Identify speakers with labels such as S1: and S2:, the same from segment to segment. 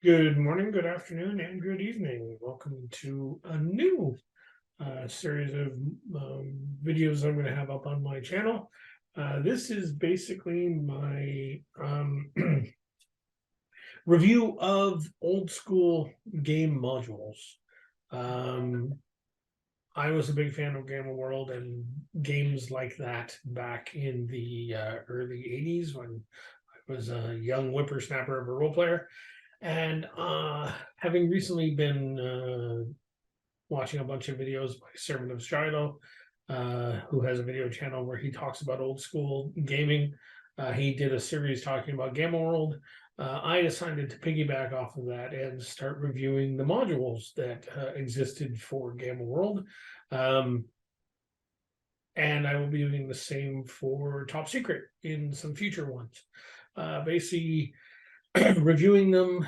S1: Good morning, good afternoon, and good evening. Welcome to a new series of videos I'm going to have up on my channel. This is basically my review of old school game modules. I was a big fan of Gamma World and games like that back in the early 80s when I was a young whippersnapper of a role player. And having recently been watching a bunch of videos by Servant of Shiloh, who has a video channel where he talks about old school gaming. He did a series talking about Gamma World. I decided to piggyback off of that and start reviewing the modules that existed for Gamma World. And I will be doing the same for Top Secret in some future ones. Basically, reviewing them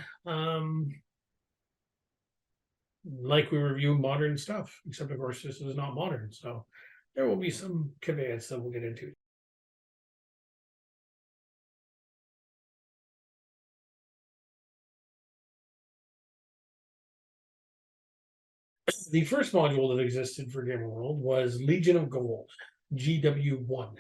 S1: like we review modern stuff, except of course this is not modern, so there will be some conveyance that we'll get into. The first module that existed for Gamma World was Legion of Gold, GW1.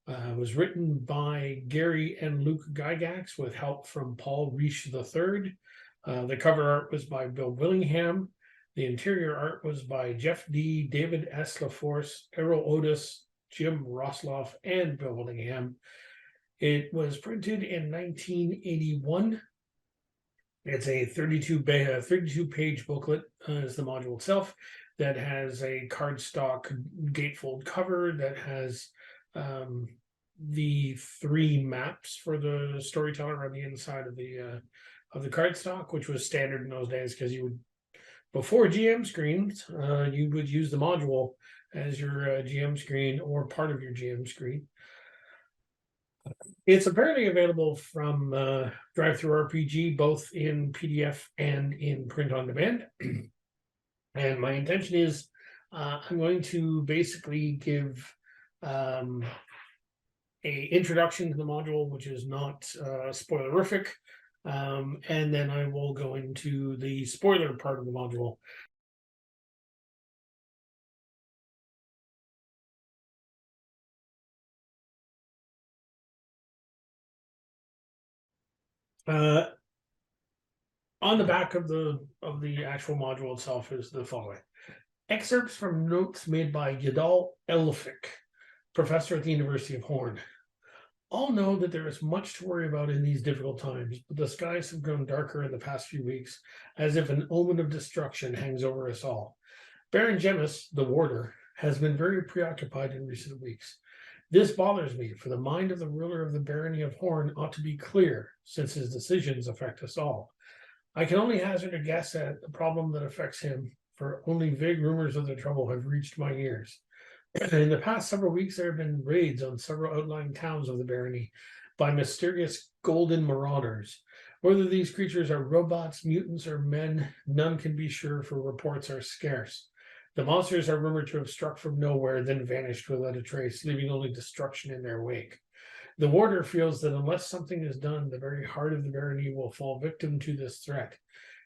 S1: It was written by Gary and Luke Gygax with help from Paul Reich III. The cover art was by Bill Willingham. The interior art was by Jeff D., David S. LaForce, Errol Otis, Jim Rosloff, and Bill Willingham. It was printed in 1981. It's a 32 page booklet, is the module itself, that has a cardstock gatefold cover that has the three maps for the storyteller on the inside of the cardstock, which was standard in those days because you would, before GM screens, you would use the module as your GM screen or part of your GM screen. It's apparently available from Drive-Thru RPG, both in PDF and in print on demand. And my intention is I'm going to basically give a introduction to the module, which is not spoilerific, and then I will go into the spoiler part of the module. On the back of the actual module itself is the following: excerpts from notes made by Yadal Elfik, professor at the University of Horn. All know that there is much to worry about in these difficult times, but the skies have grown darker in the past few weeks, as if an omen of destruction hangs over us all. Baron Gemus, the warder, has been very preoccupied in recent weeks. This bothers me, for the mind of the ruler of the barony of Horn ought to be clear, since his decisions affect us all. I can only hazard a guess at the problem that affects him, for only vague rumors of the trouble have reached my ears. In the past several weeks, there have been raids on several outlying towns of the barony by mysterious golden marauders. Whether these creatures are robots, mutants, or men, none can be sure, for reports are scarce. The monsters are rumored to have struck from nowhere, then vanished without a trace, leaving only destruction in their wake. The warder feels that unless something is done, the very heart of the barony will fall victim to this threat.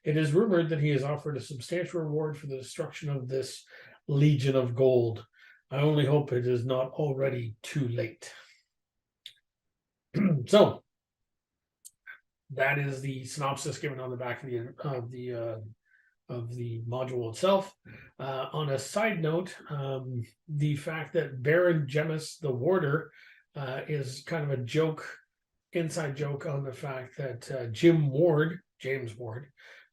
S1: It is rumored that he has offered a substantial reward for the destruction of this Legion of Gold. I only hope it is not already too late. So that is the synopsis given on the back of the module itself. On a side note, the fact that Baron Gemus, the warder, is kind of a joke, inside joke on the fact that James Ward,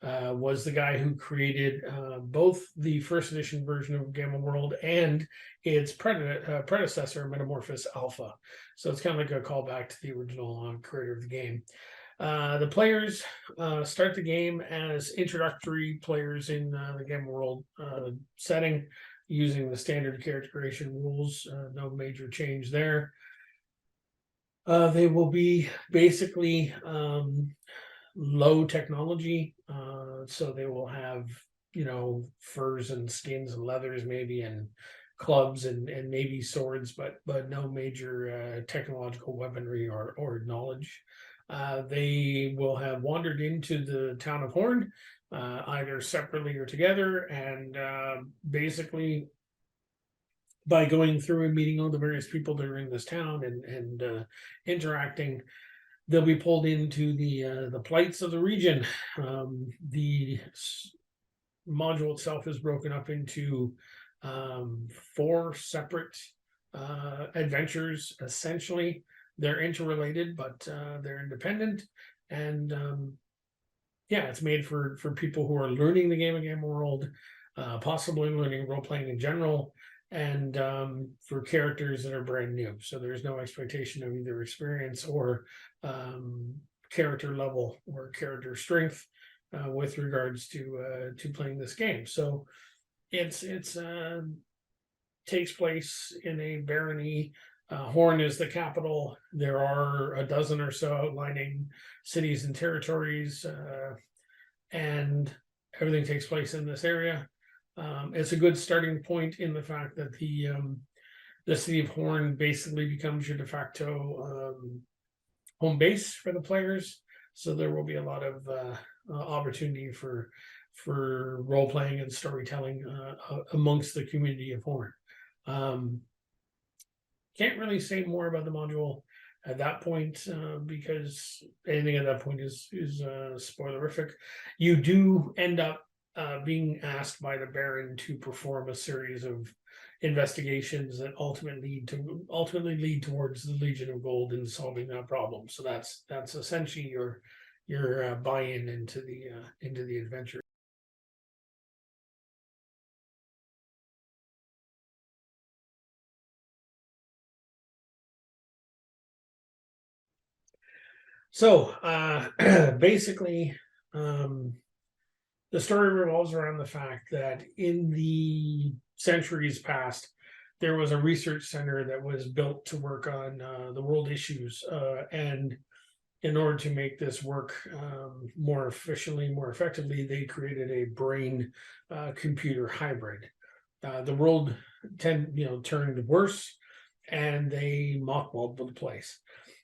S1: was the guy who created both the first edition version of Gamma World and its predecessor, Metamorphosis Alpha. So it's kind of like a callback to the original creator of the game. The players start the game as introductory players in the Gamma World setting, using the standard character creation rules. No major change there. They will be basically low technology, so they will have, furs and skins and leathers maybe, and clubs and maybe swords, but no major technological weaponry or knowledge. They will have wandered into the town of Horn, either separately or together, and basically by going through and meeting all the various people that are in this town and interacting, they'll be pulled into the plights of the region. The module itself is broken up into 4 separate adventures. Essentially, they're interrelated, but they're independent, and yeah, it's made for people who are learning the game world, possibly learning role playing in general, and for characters that are brand new. So there's no expectation of either experience or character level or character strength with regards to playing this game. So it's takes place in a barony. Horn is the capital. There are a dozen or so outlining cities and territories, and everything takes place in this area. It's a good starting point in the fact that the city of Horn basically becomes your de facto home base for the players. So there will be a lot of opportunity for role playing and storytelling amongst the community of Horn. Can't really say more about the module at that point because anything at that point is spoilerific. You do end up being asked by the Baron to perform a series of investigations that ultimately lead towards the Legion of Gold and solving that problem. So that's essentially your buy-in into the adventure. So basically, the story revolves around the fact that in the centuries past, there was a research center that was built to work on the world issues, and in order to make this work more efficiently, more effectively, they created a brain computer hybrid. The world turned worse, and they mothballed the place.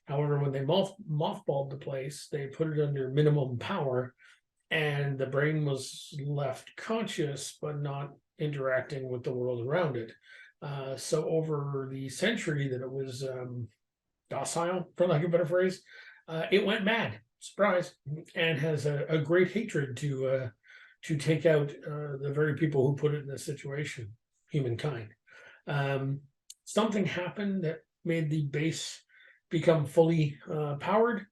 S1: However, when they mothballed the place, they put it under minimum power, and the brain was left conscious but not interacting with the world around it. So over the century that it was docile, for lack of a better phrase, it went mad, surprise, and has a great hatred to take out the very people who put it in this situation, humankind. Something happened that made the base become fully powered,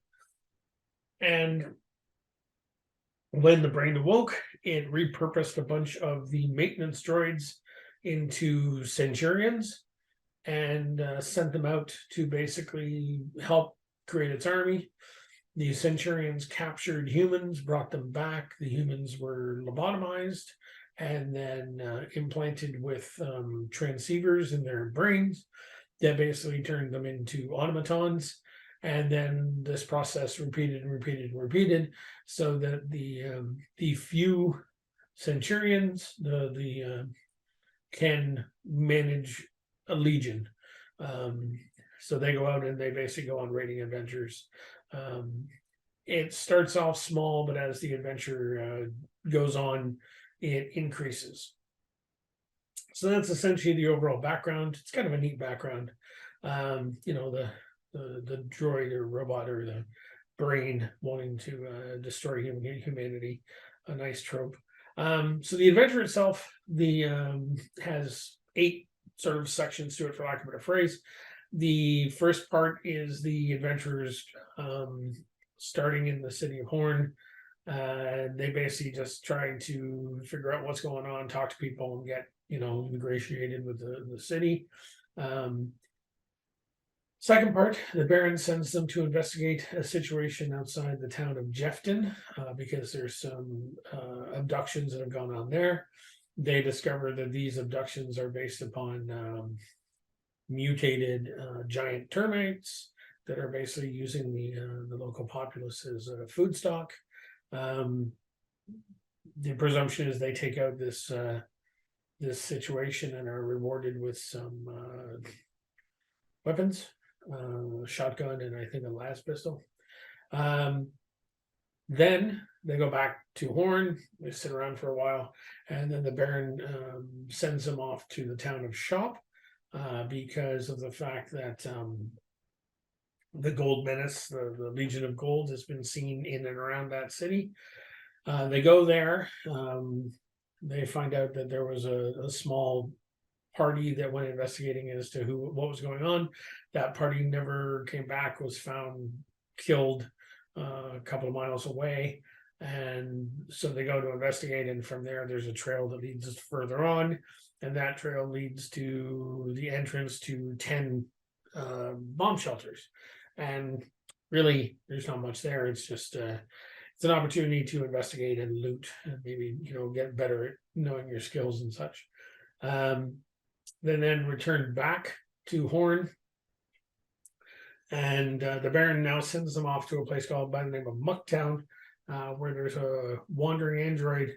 S1: and when the brain awoke, it repurposed a bunch of the maintenance droids into centurions and sent them out to basically help create its army. The centurions captured humans, brought them back. The humans were lobotomized and then implanted with transceivers in their brains that basically turned them into automatons. And then this process repeated and repeated and repeated, so that the few centurions can manage a legion. So they go out and they basically go on raiding adventures. It starts off small, but as the adventure goes on, it increases. So that's essentially the overall background. It's kind of a neat background. The droid or robot or the brain wanting to destroy humanity, a nice trope. So the adventure itself, has 8 sort of sections to it, for lack of a better phrase. The first part is the adventurers starting in the city of Horn. They basically just trying to figure out what's going on, talk to people, and get ingratiated with the city. Second part, the Baron sends them to investigate a situation outside the town of Jefton because there's some abductions that have gone on there. They discover that these abductions are based upon mutated giant termites that are basically using the local populace as food stock. The presumption is they take out this situation and are rewarded with some weapons, shotgun, and I think a las pistol. Then they go back to Horn. They sit around for a while, and then the Baron sends them off to the town of Shop because of the fact that the Gold Menace, the Legion of Gold, has been seen in and around that city. They go there. They find out that there was a small party that went investigating as to what was going on. That party never came back, was found killed a couple of miles away. And so they go to investigate, and from there there's a trail that leads further on, and that trail leads to the entrance to 10 bomb shelters. And really there's not much there. It's just it's an opportunity to investigate and loot and maybe get better at knowing your skills and such. Then returned back to Horn, and the Baron now sends them off to a place called by the name of Mucktown, where there's a wandering android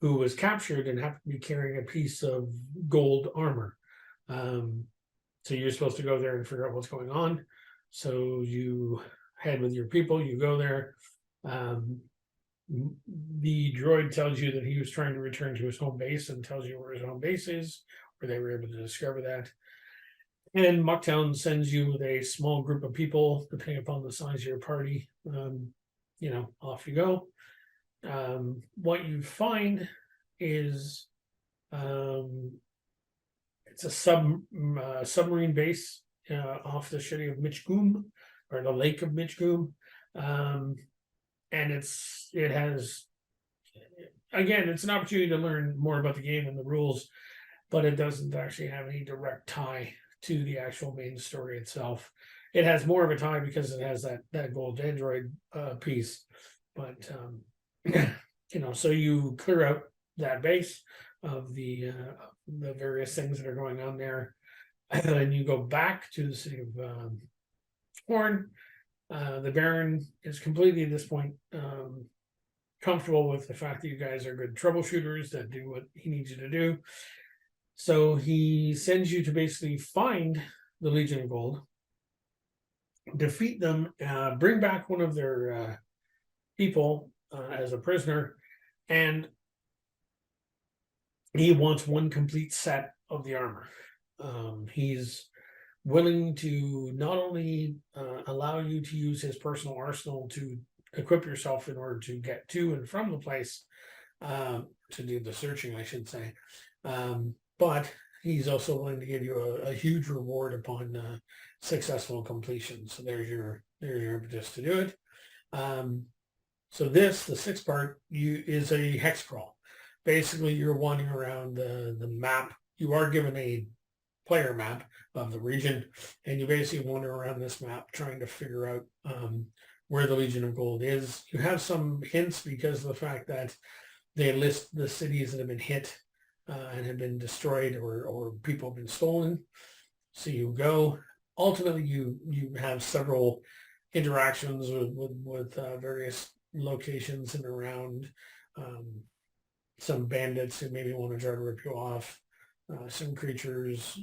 S1: who was captured and happened to be carrying a piece of gold armor. So you're supposed to go there and figure out what's going on. So you head with your people, you go there. The droid tells you that he was trying to return to his home base and tells you where his home base is, where they were able to discover that. And Mucktown sends you with a small group of people, depending upon the size of your party. Off you go. What you find is it's a submarine base off the city of Mitchgoom, or the lake of Mitchgoom. And it has, again, it's an opportunity to learn more about the game and the rules, but it doesn't actually have any direct tie to the actual main story itself. It has more of a tie because it has that gold android piece, but so you clear out that base of the various things that are going on there, and you go back to the city of Horn. The Baron is completely at this point comfortable with the fact that you guys are good troubleshooters that do what he needs you to do. So he sends you to basically find the Legion of Gold, defeat them, bring back one of their people as a prisoner, and he wants one complete set of the armor. He's willing to not only allow you to use his personal arsenal to equip yourself in order to get to and from the place, to do the searching, I should say, but he's also willing to give you a huge reward upon successful completion. So there's your impetus to do it. So the sixth part, is a hex crawl. Basically, you're wandering around the map. You are given a player map of the region, and you basically wander around this map trying to figure out where the Legion of Gold is. You have some hints because of the fact that they list the cities that have been hit and have been destroyed, or people have been stolen. So you go. Ultimately, you have several interactions with various locations and around, some bandits who maybe want to try to rip you off, some creatures,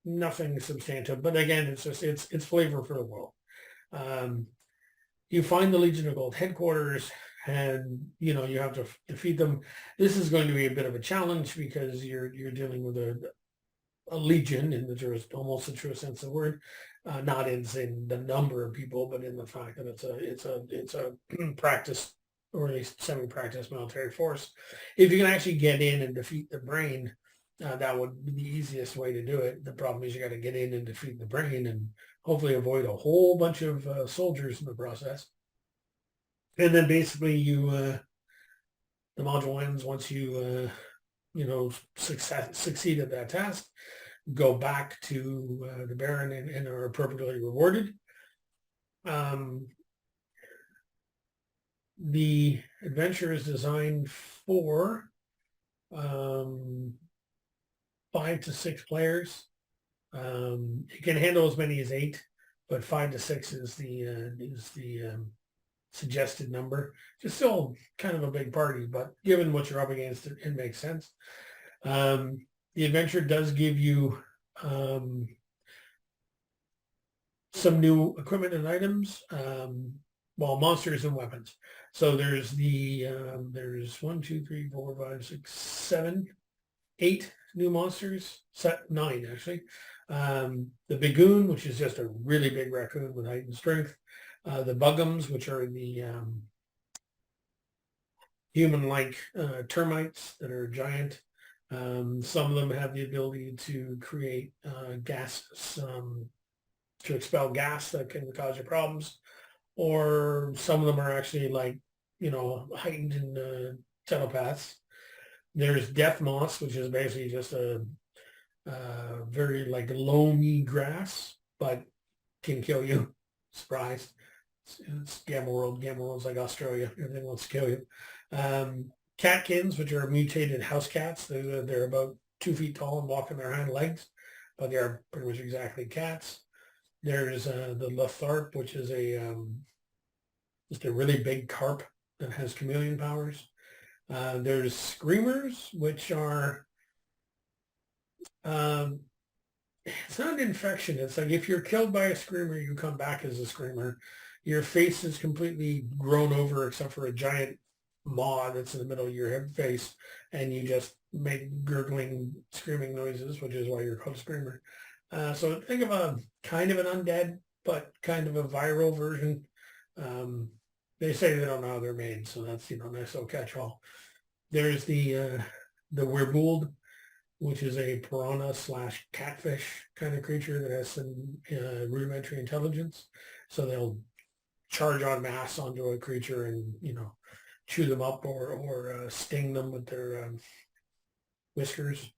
S1: nothing substantive, but again, it's flavor for the world. You find the Legion of Gold headquarters, and you have to defeat them. This is going to be a bit of a challenge because you're dealing with a legion in almost the truest sense of the word, not in the number of people, but in the fact that it's a practice, or at least semi-practice military force. If you can actually get in and defeat the brain, that would be the easiest way to do it. The problem is you got to get in and defeat the brain and hopefully avoid a whole bunch of soldiers in the process. And then basically the module ends once you succeed at that task. Go back to the Baron and are appropriately rewarded. The adventure is designed for 5 to 6 players. You can handle as many as 8, but 5 to 6 is the suggested number. Just still kind of a big party, but given what you're up against, it makes sense. The adventure does give you some new equipment and items, well, monsters and weapons. So there's there's 1, 2, 3, 4, 5, 6, 7, 8 new monsters, set 9 actually. The Bagoon, which is just a really big raccoon with heightened strength. The Bugums, which are the human-like termites that are giant. Some of them have the ability to create gases, to expel gas that can cause you problems. Or some of them are actually like, heightened in telepaths. There's Death Moss, which is basically just a very like loamy grass, but can kill you. Surprise. It's Gamma World. Gamma World's like Australia. Everything wants to kill you. Catkins, which are mutated house cats. They're about 2 feet tall and walk on their hind legs, but they are pretty much exactly cats. There's the Latharp, which is just a really big carp that has chameleon powers. There's Screamers, which are it's not an infection. It's like if you're killed by a screamer, you come back as a screamer. Your face is completely grown over except for a giant maw that's in the middle of your face, and you just make gurgling, screaming noises, which is why you're called a screamer. So think of a kind of an undead, but kind of a viral version. They say they don't know how they're made, so that's nice little catch-all. There's the Weirbold, which is a piranha / catfish kind of creature that has some rudimentary intelligence. So they'll charge en masse onto a creature and, chew them up or sting them with their whiskers.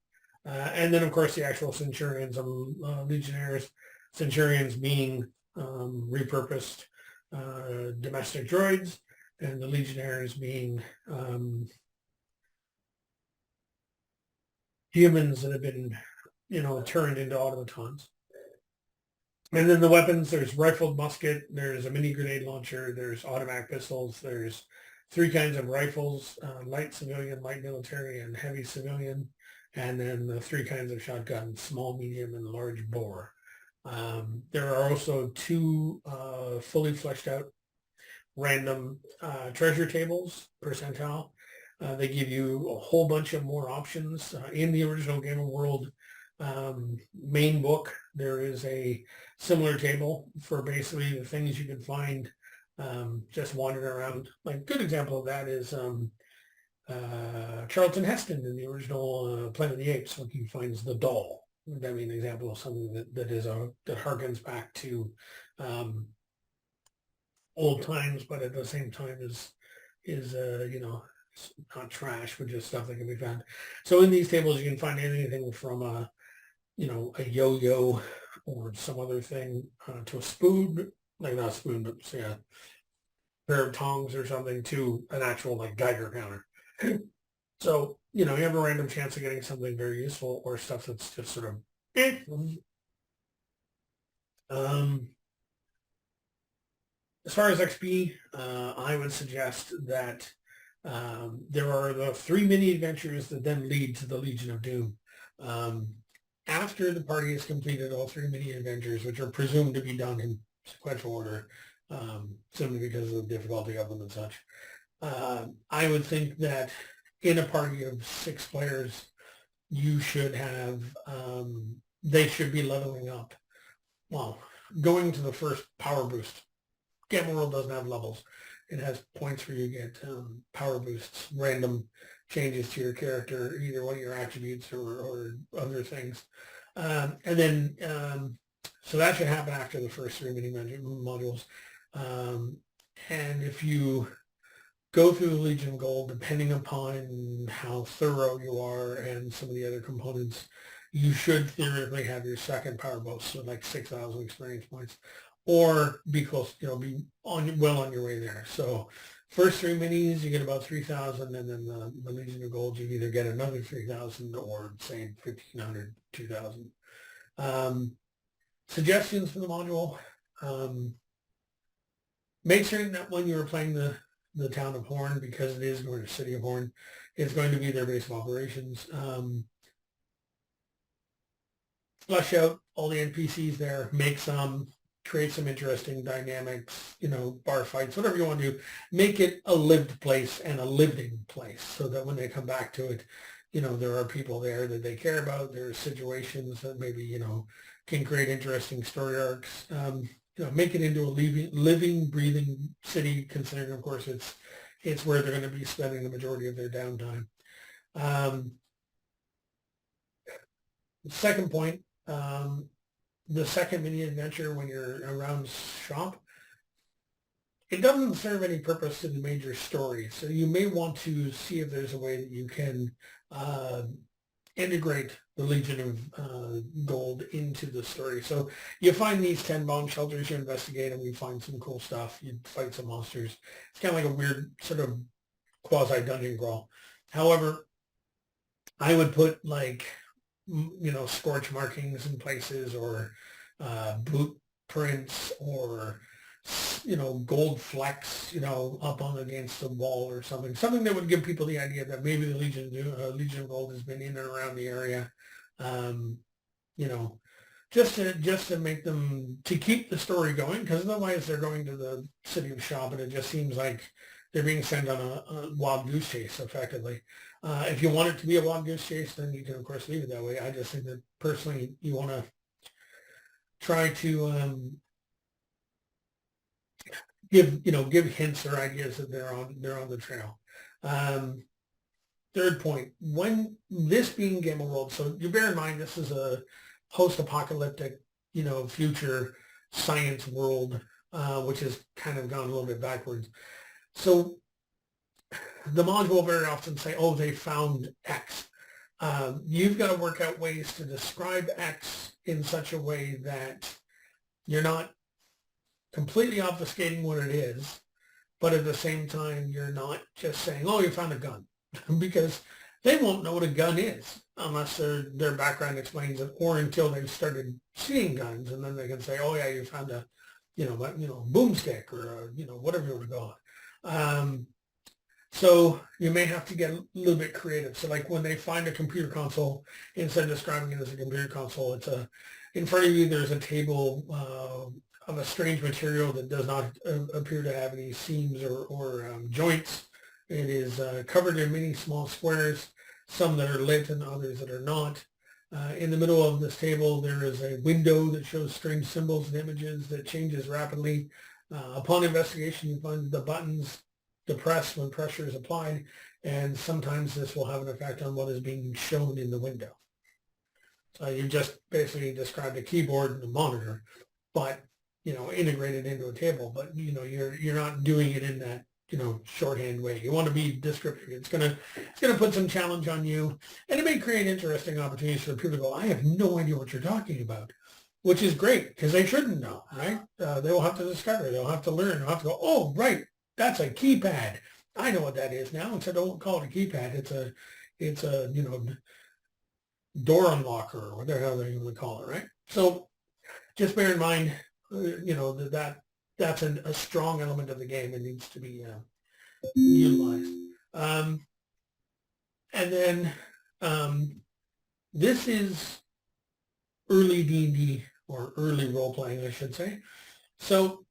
S1: And then, of course, the actual Centurions and Legionnaires. Centurions being repurposed domestic droids, and the Legionnaires being humans that have been, turned into automatons. And then the weapons, there's rifled musket, there's a mini grenade launcher, there's automatic pistols, there's 3 kinds of rifles, light civilian, light military, and heavy civilian. And then the 3 kinds of shotguns, small, medium, and large bore. There are also 2 fully fleshed out random treasure tables, percentile. They give you a whole bunch of more options. In the original Game of World main book, there is a similar table for basically the things you can find just wandering around. Like a good example of that is Charlton Heston in the original Planet of the Apes, when he finds the doll. That'd be an example of something that harkens back to old times, but at the same time is not trash, but just stuff that can be found. So in these tables, you can find anything from a yo-yo or some other thing to a spoon, like not a spoon, but say a pair of tongs or something, to an actual like Geiger counter. So, you have a random chance of getting something very useful or stuff that's just sort of as far as XP, I would suggest that there are the 3 mini adventures that then lead to the Legion of Doom. After the party has completed all 3 mini adventures, which are presumed to be done in sequential order, simply because of the difficulty of them and such, I would think that in a party of 6 players, you should have, they should be leveling up. Well, going to the first power boost. Gamma World doesn't have levels. It has points where you get power boosts, random changes to your character, either one of your attributes or other things. And then, so that should happen after the first 3 mini modules. And if you go through the Legion of Gold, depending upon how thorough you are and some of the other components, you should theoretically have your second power boost, so like 6,000 experience points, or be close, be well on your way there. So first 3 minis, you get about 3,000, and then the Legion of Gold, you either get another 3,000 or say 1,500, 2,000. Suggestions for the module. Make certain that when you're playing the town of Horn, because it is going to City of Horn, it's going to be their base of operations. Flush out all the NPCs there, make some, create some interesting dynamics, bar fights, whatever you want to do. Make it a lived place and a living place so that when they come back to it, there are people there that they care about. There are situations that maybe, can create interesting story arcs. Make it into a living, breathing city, considering, of course, it's where they're going to be spending the majority of their downtime. Second point, the second mini adventure when you're around shop, it doesn't serve any purpose in the major story. So you may want to see if there's a way that you can integrate the Legion of Gold into the story. So you find these 10 bomb shelters, you investigate them, you find some cool stuff, you fight some monsters. It's kind of like a weird sort of quasi-dungeon crawl. However, I would put like, scorch markings in places, or boot prints, or gold flecks, up on against the wall or something that would give people the idea that maybe the Legion of Gold has been in and around the area, just to make them, to keep the story going, because otherwise they're going to the city of Shop and it just seems like they're being sent on a wild goose chase, effectively. If you want it to be a wild goose chase, then you can, of course, leave it that way. I just think that personally, you want to try to give hints or ideas that they're on the trail. Third point, when this being Game of World, so you bear in mind this is a post-apocalyptic, future science world, which has kind of gone a little bit backwards. So the module very often say, oh, they found X. You've got to work out ways to describe X in such a way that you're not completely obfuscating what it is, but at the same time, you're not just saying, oh, you found a gun, because they won't know what a gun is unless their background explains it, or until they've started seeing guns, and then they can say, oh, yeah, you found a, boomstick, or, whatever you want to call it. So you may have to get a little bit creative. So like when they find a computer console, instead of describing it as a computer console, in front of you, there's a table of a strange material that does not appear to have any seams or joints. It is covered in many small squares, some that are lit and others that are not. In the middle of this table, there is a window that shows strange symbols and images that changes rapidly. Upon investigation, you find the buttons depressed when pressure is applied, and sometimes this will have an effect on what is being shown in the window. So you just basically described a keyboard and a monitor, but integrated into a table. But you're not doing it in that shorthand way. You want to be descriptive. It's gonna put some challenge on you, and it may create interesting opportunities for people to go, I have no idea what you're talking about, which is great because they shouldn't know, right? They will have to discover. They'll have to learn. They'll have to go, oh, right. That's a keypad. I know what that is now. And so don't call it a keypad. It's a door unlocker, or whatever the hell they would call it, right? So just bear in mind, that's a strong element of the game and needs to be utilized. And then this is early D&D, or early role-playing, I should say. So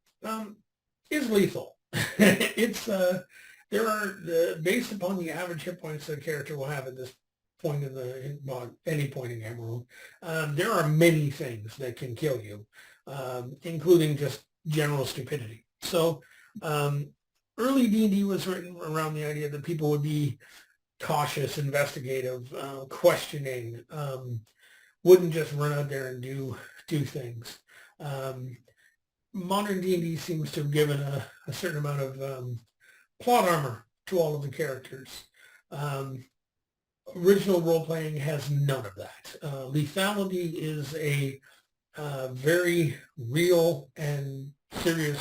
S1: is lethal. It's there are based upon the average hit points that a character will have at this point any point in Game World, there are many things that can kill you, including just general stupidity. So early D&D was written around the idea that people would be cautious, investigative, questioning, wouldn't just run out there and do things. Modern D&D seems to have given a certain amount of plot armor to all of the characters. Original role-playing has none of that. Lethality is a very real and serious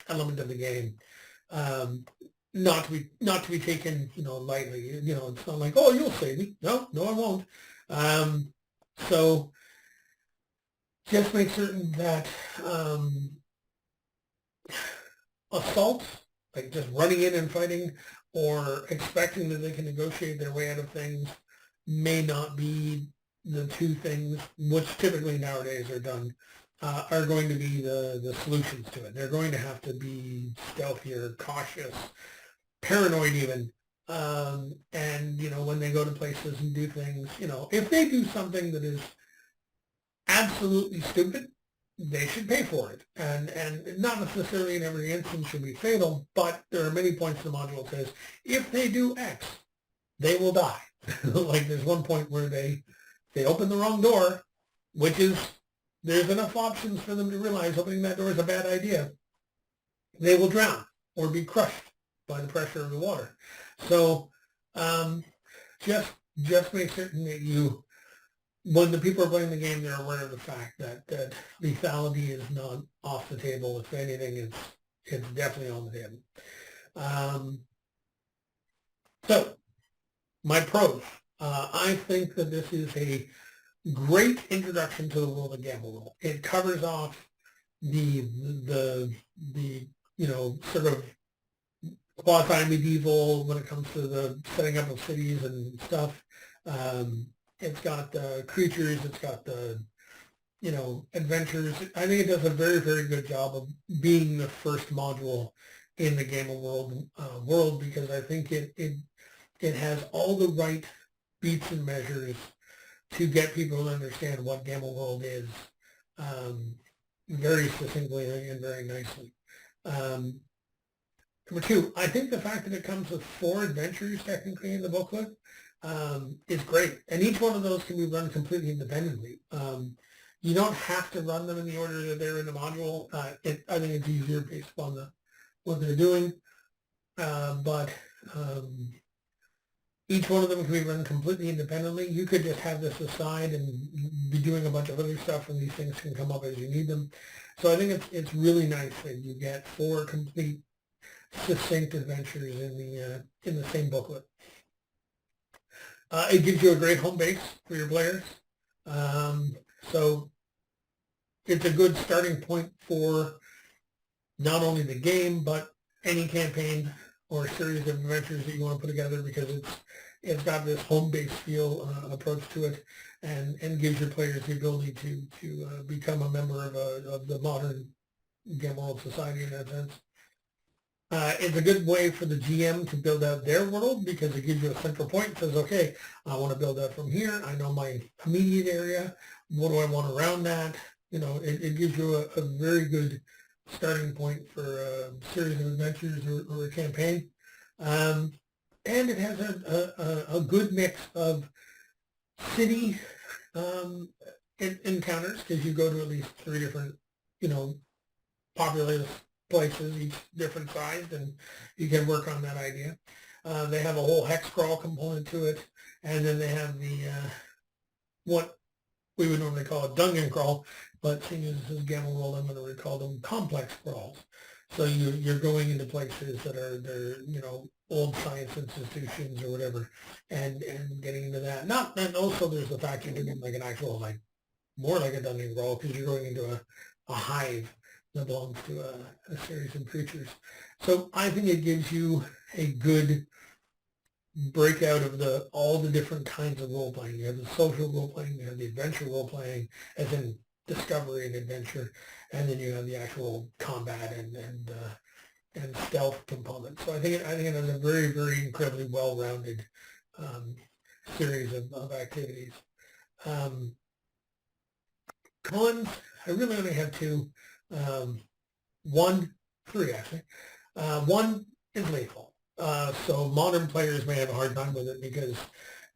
S1: element of the game, not to be taken lightly. It's not like, oh, you'll save me. No, I won't. So just make certain that assault, like just running in and fighting, or expecting that they can negotiate their way out of things, may not be the two things which typically nowadays are done are going to be the solutions to it. They're going to have to be stealthier, cautious, paranoid even. And, when they go to places and do things, if they do something that is absolutely stupid, they should pay for it. And not necessarily in every instance should be fatal, but there are many points in the module that says, if they do X, they will die. Like there's one point where they open the wrong door, which is, there's enough options for them to realize opening that door is a bad idea. They will drown or be crushed by the pressure of the water. So just make certain that when the people are playing the game, they're aware of the fact that lethality is not off the table. If anything, it's definitely on the table. So my pros. I think that this is a great introduction to the world of Gamble Roll. It covers off the sort of quasi-medieval when it comes to the setting up of cities and stuff. It's got the creatures, it's got the, adventures. I think it does a very, very good job of being the first module in the Gamble world because I think it has all the right beats and measures to get people to understand what Gamble World is very succinctly and very nicely. Number two, I think the fact that it comes with 4 adventures technically in the booklet is great. And each one of those can be run completely independently. You don't have to run them in the order that they're in the module. I think it's easier based upon what they're doing. But each one of them can be run completely independently. You could just have this aside and be doing a bunch of other stuff, and these things can come up as you need them. So I think it's really nice that you get 4 complete, succinct adventures in the same booklet. It gives you a great home base for your players. So it's a good starting point for not only the game, but any campaign or series of adventures that you want to put together because it's got this home base feel approach to it and gives your players the ability to become a member of the modern Gamble World society in that sense. It's a good way for the GM to build out their world because it gives you a central point. It says, okay, I want to build out from here. I know my immediate area. What do I want around that? It gives you a very good starting point for a series of adventures or a campaign. And it has a good mix of city encounters because you go to at least 3 different, populous places, each different sized, and you can work on that idea. They have a whole hex crawl component to it, and then they have the what we would normally call a dungeon crawl, but seeing as this is Gamble World, I'm going to call them complex crawls. So you're going into places that they're old science institutions or whatever, and getting into that. And also there's the fact you're doing like an actual more like a dungeon crawl because you're going into a hive that belongs to a series of creatures. So I think it gives you a good breakout of all the different kinds of role playing. You have the social role playing, you have the adventure role playing, as in discovery and adventure, and then you have the actual combat and stealth component. So I think it has a very, very incredibly well-rounded series of activities. Cons, I really only have 2. 3 actually. One is lethal. So modern players may have a hard time with it because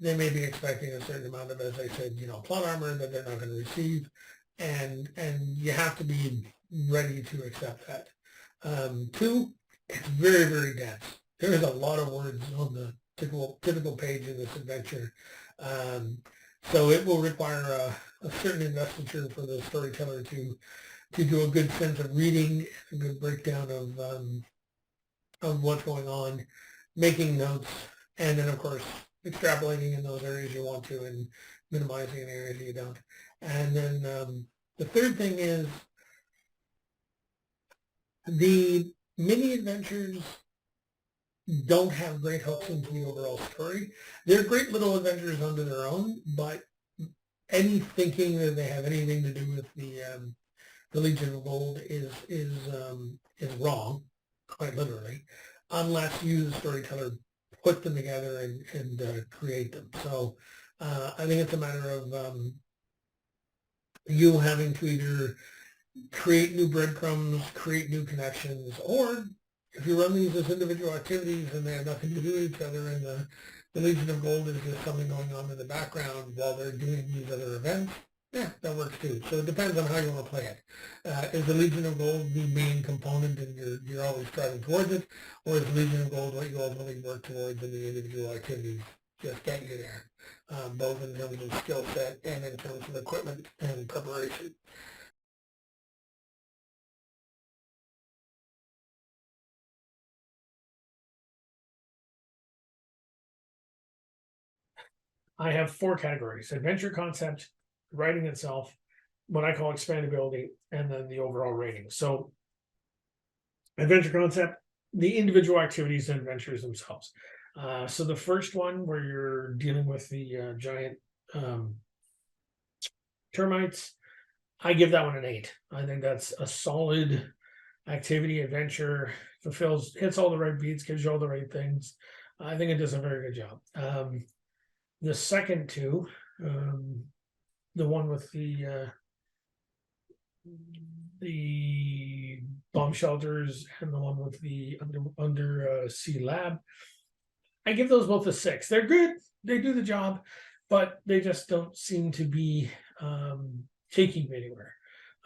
S1: they may be expecting a certain amount of, as I said, plot armor that they're not going to receive, and you have to be ready to accept that. 2, it's very, very dense. There is a lot of words on the typical page in this adventure. So it will require a certain investiture for the storyteller to do a good sense of reading, a good breakdown of what's going on, making notes, and then of course extrapolating in those areas you want to and minimizing in areas you don't. And then the third thing is the mini adventures don't have great hooks into the overall story. They're great little adventures unto their own, but any thinking that they have anything to do with the Legion of Gold is wrong, quite literally, unless you, the storyteller, put them together and create them. So I think it's a matter of you having to either create new breadcrumbs, create new connections, or if you run these as individual activities and they have nothing to do with each other, and the Legion of Gold is just something going on in the background while they're doing these other events, yeah, that works too. So it depends on how you want to play it. Is the Legion of Gold the main component and you're always striving towards it, or is the Legion of Gold what you ultimately work towards and the individual activities just get you there, both in terms of skill set and in terms of equipment and preparation? I have 4 categories: adventure concept, writing itself, what I call expandability, and then the overall rating. So adventure concept, the individual activities and adventures themselves. So the first one, where you're dealing with the giant termites, I give that one an 8. I think that's a solid activity, adventure, hits all the right beats, gives you all the right things. I think it does a very good job. The second two, the one with the bomb shelters and the one with the under sea lab, I give those both a 6. They're good, they do the job, but they just don't seem to be taking me anywhere.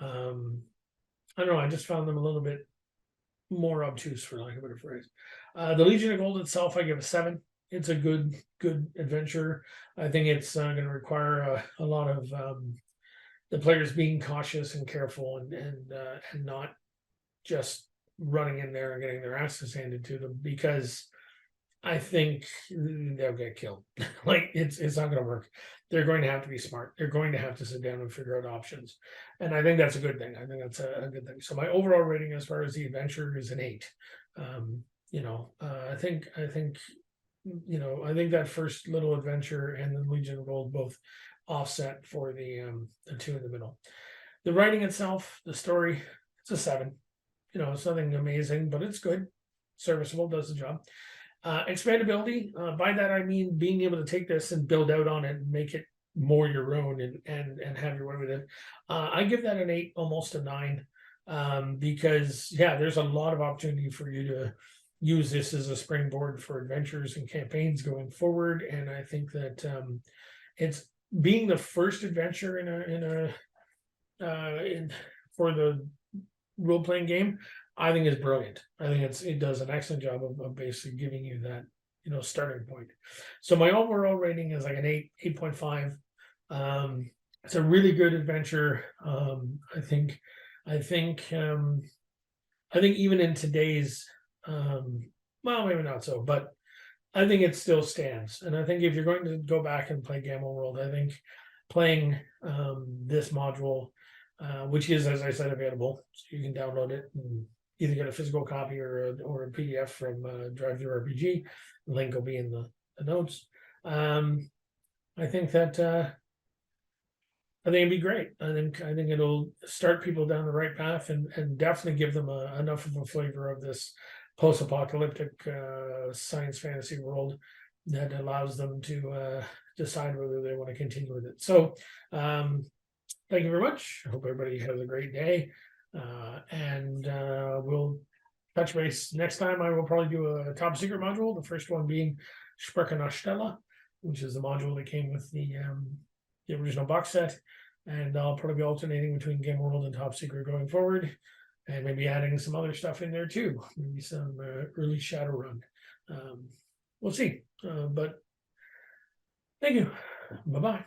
S1: I don't know, I just found them a little bit more obtuse, for lack of a better phrase. The Legion of Gold itself, I give a 7. It's a good adventure. I think it's going to require a lot of the players being cautious and careful and not just running in there and getting their asses handed to them, because I think they'll get killed. Like it's not going to work. They're going to have to be smart. They're going to have to sit down and figure out options, and I think that's a good thing. I think that's a good thing. So my overall rating, as far as the adventure, is an 8. I think I think that first little adventure and the Legion of Gold both offset for the 2 in the middle. The writing itself, the story, it's a 7. It's nothing amazing, but it's good, serviceable, does the job. Expandability, by that I mean being able to take this and build out on it and make it more your own and have your way with it. I give that an 8, almost a 9, because there's a lot of opportunity for you to use this as a springboard for adventures and campaigns going forward. And I think that it's being the first adventure for the role-playing game, I think is brilliant. I think it does an excellent job of basically giving you that starting point. So my overall rating is like an 8.5. It's a really good adventure. I think even in today's well, maybe not so, but I think it still stands. And I think if you're going to go back and play Gamma World, I think playing this module, which is, as I said, available, so you can download it and either get a physical copy or a PDF from Drive-Thru-RPG. The link will be in the notes. I think it'd be great. I think it'll start people down the right path and definitely give them enough of a flavor of this post-apocalyptic science fantasy world that allows them to decide whether they want to continue with it. So thank you very much. I hope everybody has a great day. And we'll touch base next time. I will probably do a top secret module, the first one being Stella, which is the module that came with the original box set. And I'll probably be alternating between Game World and Top Secret going forward, and maybe adding some other stuff in there too. Maybe some early Shadowrun. We'll see. But thank you. Bye-bye.